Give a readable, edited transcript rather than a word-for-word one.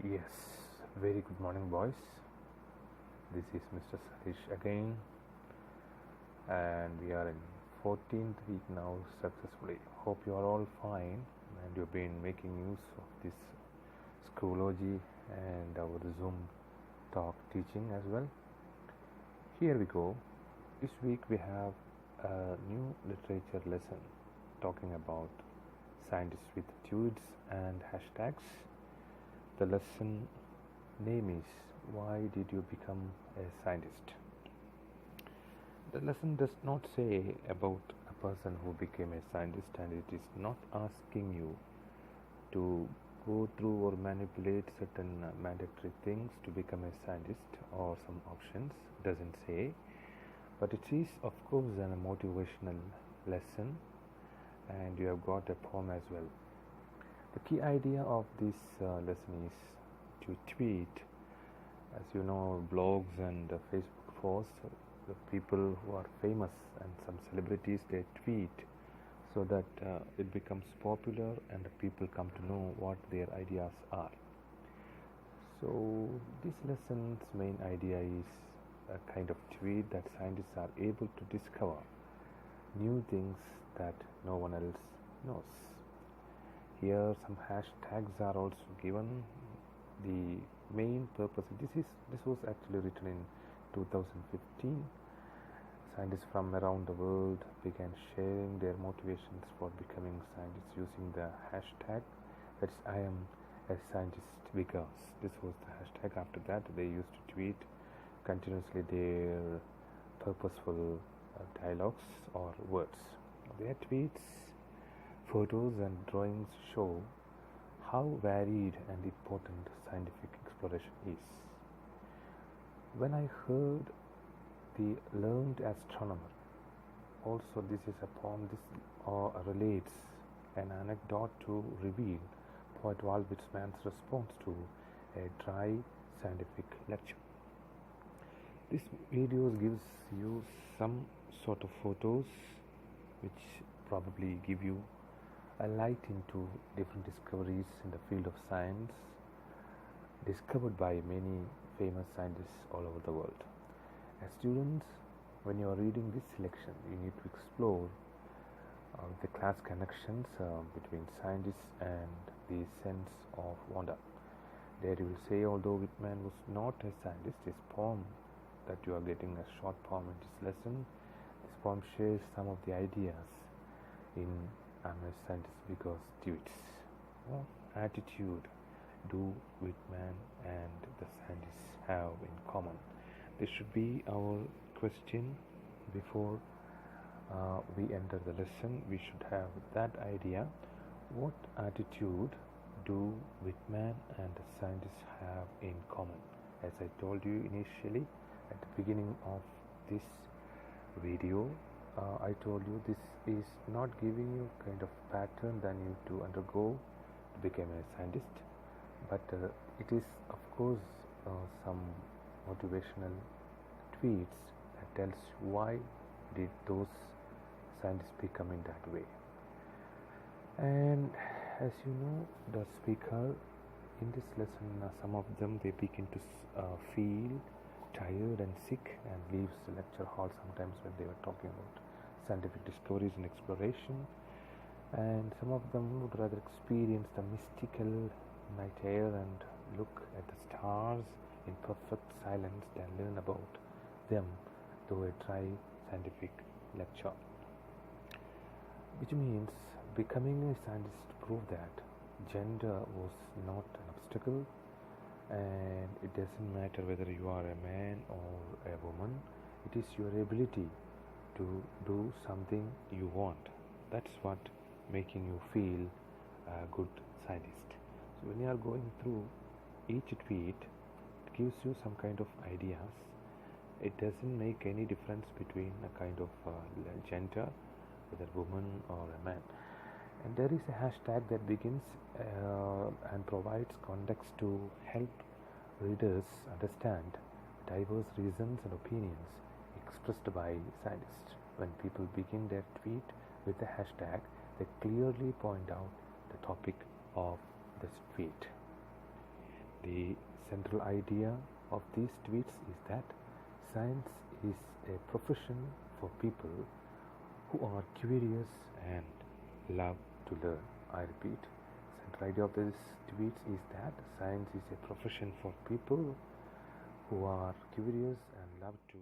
Yes, very good morning, boys. This is Mr. Satish again, and we are in 14th week now successfully. Hope you are all fine and you've been making use of this Schoology and our Zoom talk teaching as well. Here we go. This week we have a new literature lesson talking about scientists with tweets and hashtags. The lesson name is Why Did You Become a Scientist? The lesson does not say about a person who became a scientist, and it is not asking you to go through or manipulate certain mandatory things to become a scientist or some options. Doesn't say, but it is of course a motivational lesson, and you have got a poem as well. The key idea of this lesson is to tweet. As you know, blogs and Facebook posts, the people who are famous and some celebrities, they tweet so that it becomes popular and the people come to know what their ideas are. So this lesson's main idea is a kind of tweet that scientists are able to discover new things that no one else knows. Here some hashtags are also given. The main purpose, this was actually written in 2015. Scientists from around the world began sharing their motivations for becoming scientists using the hashtag, that's I am a scientist because. This was the hashtag. After that they used to tweet continuously their purposeful dialogues or words. Their tweets, photos and drawings show how varied and important scientific exploration is. When I heard The Learned Astronomer, also this is a poem, this relates an anecdote to reveal poet Walt Whitman's response to a dry scientific lecture. This video gives you some sort of photos which probably give you a light into different discoveries in the field of science discovered by many famous scientists all over the world. As students, when you are reading this selection, you need to explore the class connections between scientists and the sense of wonder. There you will say, although Whitman was not a scientist, his poem that you are getting a short poem in this lesson, this poem shares some of the ideas in I'm a scientist because tweets. What attitude do Whitman and the scientists have in common? This should be our question before we enter the lesson. We should have that idea. What attitude do Whitman and the scientists have in common? As I told you initially at the beginning of this video, I told you this is not giving you kind of pattern that you need to undergo to become a scientist, but it is of course some motivational tweets that tells why did those scientists become in that way. And as you know, the speaker in this lesson, some of them they begin to feel tired and sick and leaves the lecture hall sometimes when they were talking about scientific discoveries and exploration, and some of them would rather experience the mystical night air and look at the stars in perfect silence than learn about them through a dry scientific lecture. Which means becoming a scientist proved that gender was not an obstacle, and it doesn't matter whether you are a man or a woman. It is your ability to do something you want. That's what making you feel a good scientist. So when you are going through each tweet, it gives you some kind of ideas. It doesn't make any difference between a kind of gender, whether woman or a man. And there is a hashtag that begins and provides context to help readers understand diverse reasons and opinions expressed by scientists. When people begin their tweet with a hashtag, they clearly point out the topic of this tweet. The central idea of these tweets is that science is a profession for people who are curious and love to learn. I repeat, central idea of this tweets is that science is a profession for people who are curious and love to